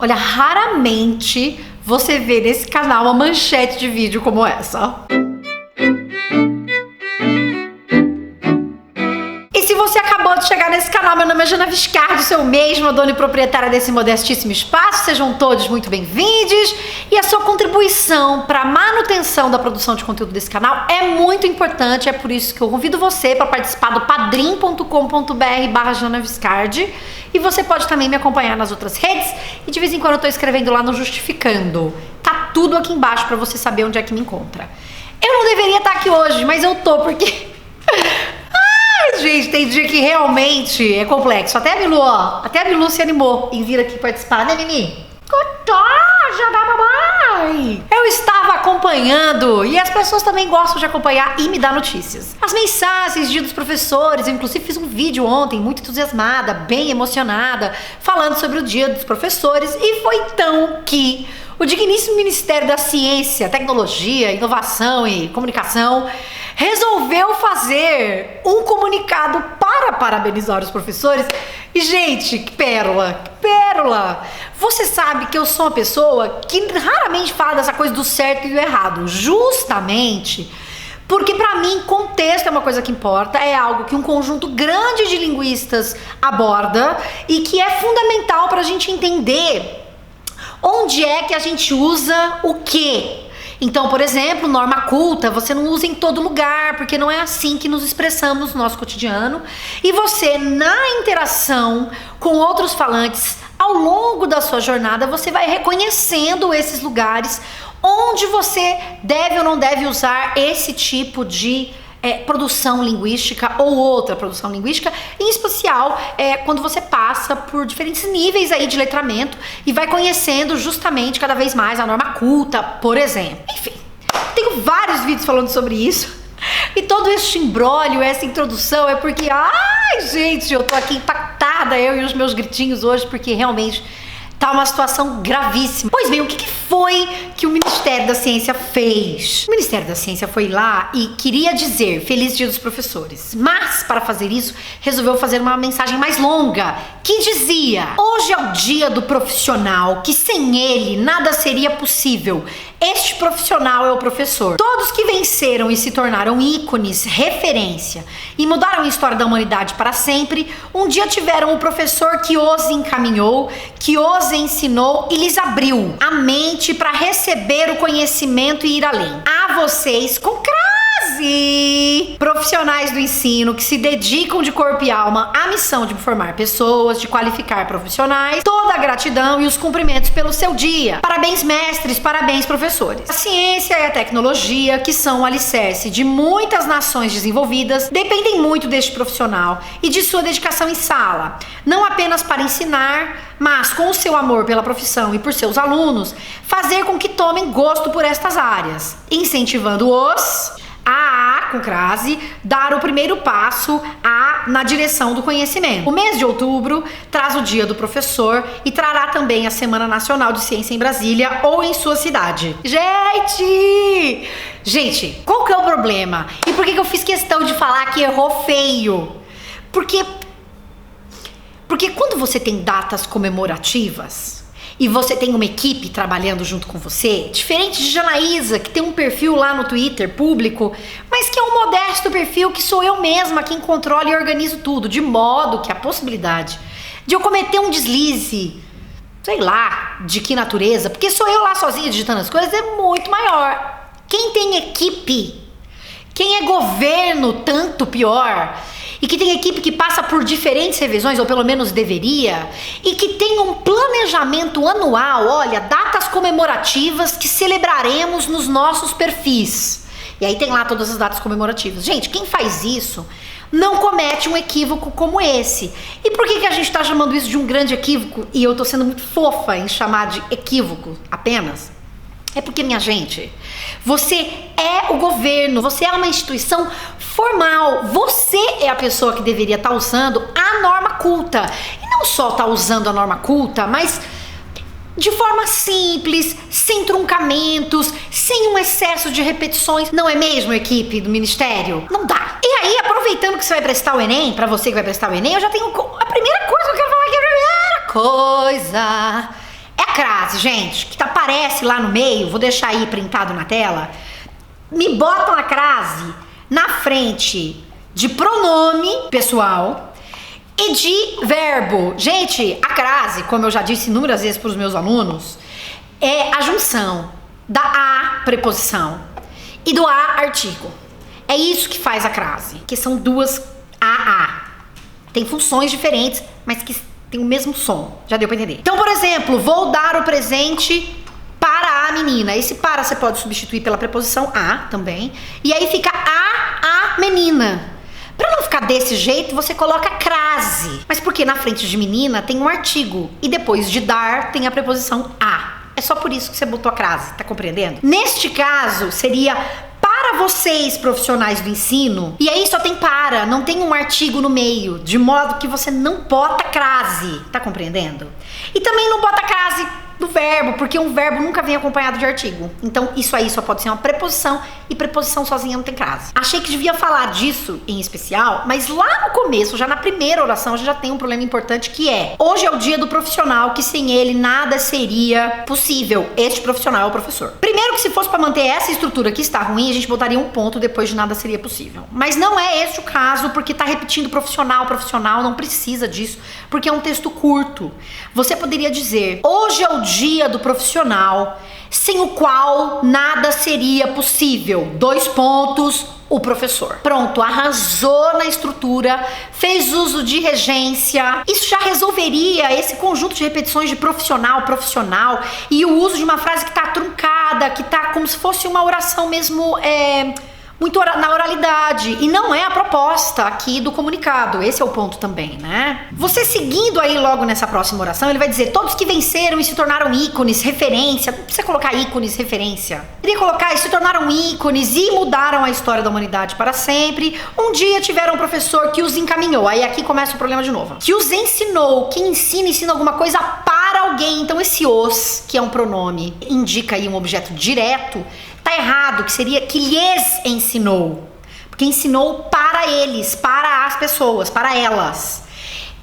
Olha, raramente você vê nesse canal uma manchete de vídeo como essa. E se você acabou de chegar nesse canal, meu nome é Jana Viscardi, sou eu mesma, dona e proprietária desse modestíssimo espaço. Sejam todos muito bem-vindos. E a sua contribuição para a manutenção da produção de conteúdo desse canal é muito importante. É por isso que eu convido você para participar do padrim.com.br/Jana Viscardi. E você pode também me acompanhar nas outras redes. E de vez em quando eu tô escrevendo lá no Justificando. Tá tudo aqui embaixo para você saber onde é que me encontra. Eu não deveria estar aqui hoje, mas eu tô porque... Gente, tem dia que realmente é complexo. Até a Milu se animou em vir aqui participar, né, Mimi? Gostosa da mamãe! Eu estava acompanhando, e as pessoas também gostam de acompanhar e me dar notícias. As mensagens de dos professores, eu inclusive fiz um vídeo ontem, muito entusiasmada, bem emocionada, falando sobre o Dia dos Professores, e foi então que o digníssimo Ministério da Ciência, Tecnologia, Inovação e Comunicação resolveu fazer um comunicado para parabenizar os professores. E, gente, que pérola, que pérola! Você sabe que eu sou uma pessoa que raramente fala dessa coisa do certo e do errado, justamente porque, para mim, contexto é uma coisa que importa, é algo que um conjunto grande de linguistas aborda e que é fundamental para a gente entender onde é que a gente usa o quê. Então, por exemplo, norma culta, você não usa em todo lugar, porque não é assim que nos expressamos no nosso cotidiano. E você, na interação com outros falantes, ao longo da sua jornada, você vai reconhecendo esses lugares onde você deve ou não deve usar esse tipo de produção linguística ou outra produção linguística, em especial quando você passa por diferentes níveis aí de letramento e vai conhecendo justamente cada vez mais a norma culta, por exemplo. Enfim, tenho vários vídeos falando sobre isso e todo esse imbróglio, essa introdução é porque, ai gente, eu tô aqui impactada, eu e os meus gritinhos hoje, porque realmente tá uma situação gravíssima. Pois bem, o que foi que o Ministério da Ciência fez? O Ministério da Ciência foi lá e queria dizer Feliz Dia dos Professores, mas para fazer isso resolveu fazer uma mensagem mais longa que dizia: hoje é o dia do profissional, que sem ele nada seria possível. Este profissional é o professor. Todos que venceram e se tornaram ícones, referência e mudaram a história da humanidade para sempre, um dia tiveram o professor que os encaminhou, que os ensinou e lhes abriu a mente para receber o conhecimento e ir além. A vocês, com crase, profissionais do ensino que se dedicam de corpo e alma à missão de formar pessoas, de qualificar profissionais, toda a gratidão e os cumprimentos pelo seu dia. Parabéns, mestres, parabéns, professores. A ciência e a tecnologia, que são o alicerce de muitas nações desenvolvidas, dependem muito deste profissional e de sua dedicação em sala, não apenas para ensinar, mas com o seu amor pela profissão e por seus alunos, fazer com que tomem gosto por estas áreas, incentivando-os com crase, dar o primeiro passo na direção do conhecimento. O mês de outubro traz o Dia do Professor e trará também a Semana Nacional de Ciência em Brasília ou em sua cidade. Gente, qual que é o problema? E por que eu fiz questão de falar que errou feio? Porque quando você tem datas comemorativas e você tem uma equipe trabalhando junto com você, diferente de Janaísa, que tem um perfil lá no Twitter público, mas que é um modesto perfil que sou eu mesma quem controla e organizo tudo, de modo que a possibilidade de eu cometer um deslize, sei lá, de que natureza, porque sou eu lá sozinha digitando as coisas, é muito maior. Quem tem equipe, quem é governo, tanto pior, e que tem equipe que passa por diferentes revisões, ou pelo menos deveria, e que tem um planejamento anual, olha, datas comemorativas que celebraremos nos nossos perfis. E aí tem lá todas as datas comemorativas. Gente, quem faz isso não comete um equívoco como esse. E por que a gente tá chamando isso de um grande equívoco? E eu tô sendo muito fofa em chamar de equívoco apenas. É porque, minha gente, você é o governo, você é uma instituição formal, você é a pessoa que deveria estar usando a norma culta. E não só estar usando a norma culta, mas de forma simples, sem truncamentos, sem um excesso de repetições. Não é mesmo, equipe do Ministério? Não dá. E aí, aproveitando que você vai prestar o Enem, pra você que vai prestar o Enem, eu já tenho a primeira coisa que eu quero falar aqui. A primeira coisa é a crase, gente, que aparece lá no meio, vou deixar aí printado na tela, me botam a crase na frente de pronome pessoal e de verbo. Gente, a crase, como eu já disse inúmeras vezes para os meus alunos, é a junção da a preposição e do a artigo. É isso que faz a crase, que são duas a. Tem funções diferentes, mas que tem o mesmo som. Já deu para entender? Então, por exemplo, vou dar o presente para a menina. Esse para você pode substituir pela preposição a também. E aí fica a menina. Para não ficar desse jeito, você coloca crase. Mas porque na frente de menina tem um artigo e depois de dar tem a preposição a. É só por isso que você botou a crase, tá compreendendo? Neste caso, seria para vocês, profissionais do ensino, e aí só tem para, não tem um artigo no meio, de modo que você não bota crase, tá compreendendo? E também não bota crase do verbo, porque um verbo nunca vem acompanhado de artigo. Então isso aí só pode ser uma preposição, e preposição sozinha não tem crase. Achei que devia falar disso em especial, mas lá no começo, já na primeira oração, a gente já tem um problema importante que é: hoje é o dia do profissional, que sem ele nada seria possível. Este profissional é o professor. Primeiro que se fosse para manter essa estrutura que está ruim, a gente botaria um ponto depois de nada seria possível. Mas não é este o caso, porque tá repetindo profissional, não precisa disso, porque é um texto curto. Você poderia dizer: hoje é o dia do profissional, sem o qual nada seria possível. 2 pontos, o professor. Pronto, arrasou na estrutura, fez uso de regência. Isso já resolveria esse conjunto de repetições de profissional e o uso de uma frase que tá truncada, que tá como se fosse uma oração mesmo, muito na oralidade, e não é a proposta aqui do comunicado. Esse é o ponto também, né? Você seguindo aí logo nessa próxima oração, ele vai dizer: todos que venceram e se tornaram ícones, referência. Não precisa colocar ícones, referência. Queria colocar: e se tornaram ícones e mudaram a história da humanidade para sempre. Um dia tiveram um professor que os encaminhou. Aí aqui começa o problema de novo. Que os ensinou. Quem ensina alguma coisa para alguém. Então esse os, que é um pronome, indica aí um objeto direto. Tá errado, que seria que lhes ensinou. Porque ensinou para eles, para as pessoas, para elas.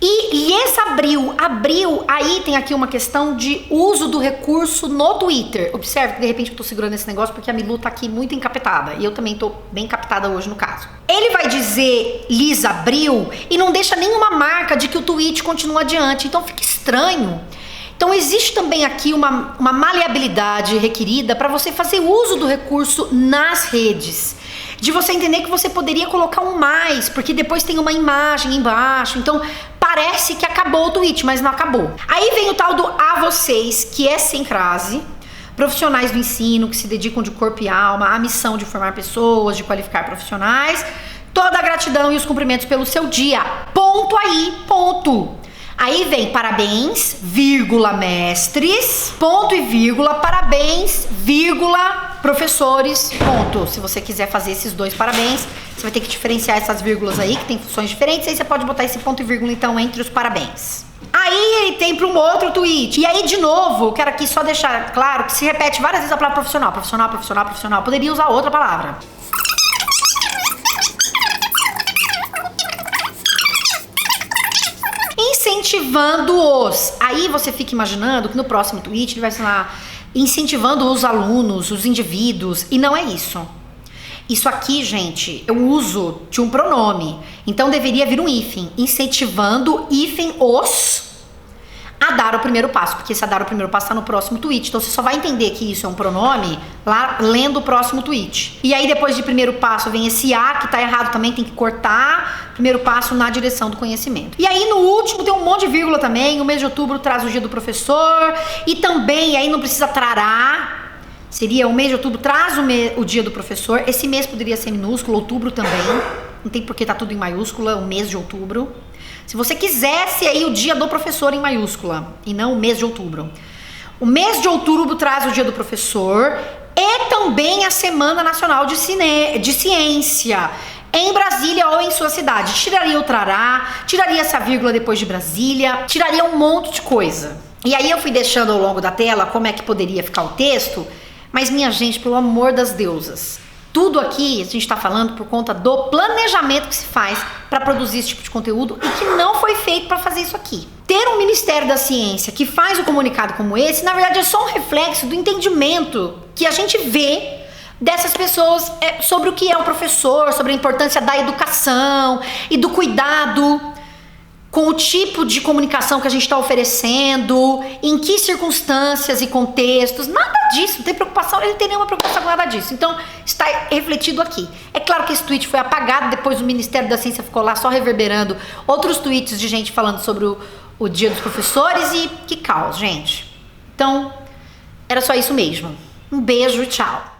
E lhes abriu. Abriu, aí tem aqui uma questão de uso do recurso no Twitter. Observe que de repente eu tô segurando esse negócio porque a Milu tá aqui muito encapetada. E eu também tô bem encapetada hoje no caso. Ele vai dizer lhes abriu e não deixa nenhuma marca de que o tweet continua adiante. Então fica estranho. Então existe também aqui uma maleabilidade requerida para você fazer uso do recurso nas redes. De você entender que você poderia colocar um mais, porque depois tem uma imagem embaixo. Então parece que acabou o tweet, mas não acabou. Aí vem o tal do a vocês, que é sem crase. Profissionais do ensino que se dedicam de corpo e alma à missão de formar pessoas, de qualificar profissionais. Toda a gratidão e os cumprimentos pelo seu dia. Ponto aí, ponto. Aí vem parabéns, vírgula, mestres, ponto e vírgula, parabéns, vírgula, professores, ponto. Se você quiser fazer esses 2 parabéns, você vai ter que diferenciar essas vírgulas aí, que tem funções diferentes, aí você pode botar esse ponto e vírgula, então, entre os parabéns. Aí ele tem para um outro tweet. E aí, de novo, quero aqui só deixar claro que se repete várias vezes a palavra profissional. Poderia usar outra palavra. Incentivando-os. Aí você fica imaginando que no próximo tweet ele vai falar incentivando os alunos, os indivíduos, e não é isso. Isso aqui, gente, é o uso de um pronome. Então deveria vir um hífen, incentivando hífen os a dar o primeiro passo, porque esse a dar o primeiro passo está no próximo tweet. Então você só vai entender que isso é um pronome lá lendo o próximo tweet. E aí depois de primeiro passo vem esse a, que tá errado também, tem que cortar primeiro passo na direção do conhecimento. E aí no último tem um monte de vírgula também. O mês de outubro traz o dia do professor. E também, aí não precisa trará. Seria o mês de outubro traz o dia do professor. Esse mês poderia ser minúsculo, outubro também. Não tem porque tá tudo em maiúscula, o mês de outubro. Se você quisesse aí o dia do professor em maiúscula e não o mês de outubro. O mês de outubro traz o dia do professor e também a Semana Nacional de Ciência em Brasília ou em sua cidade. Tiraria o trará, tiraria essa vírgula depois de Brasília, tiraria um monte de coisa. E aí eu fui deixando ao longo da tela como é que poderia ficar o texto, mas minha gente, pelo amor das deusas, Tudo aqui a gente está falando por conta do planejamento que se faz para produzir esse tipo de conteúdo e que não foi feito para fazer isso aqui. Ter um Ministério da Ciência que faz um comunicado como esse, na verdade é só um reflexo do entendimento que a gente vê dessas pessoas sobre o que é o professor, sobre a importância da educação e do cuidado com o tipo de comunicação que a gente está oferecendo, em que circunstâncias e contextos, nada disso, não tem preocupação, ele não tem nenhuma preocupação com nada disso. Então, está refletido aqui. É claro que esse tweet foi apagado, depois o Ministério da Ciência ficou lá só reverberando outros tweets de gente falando sobre o Dia dos Professores e que caos, gente. Então, era só isso mesmo. Um beijo e tchau.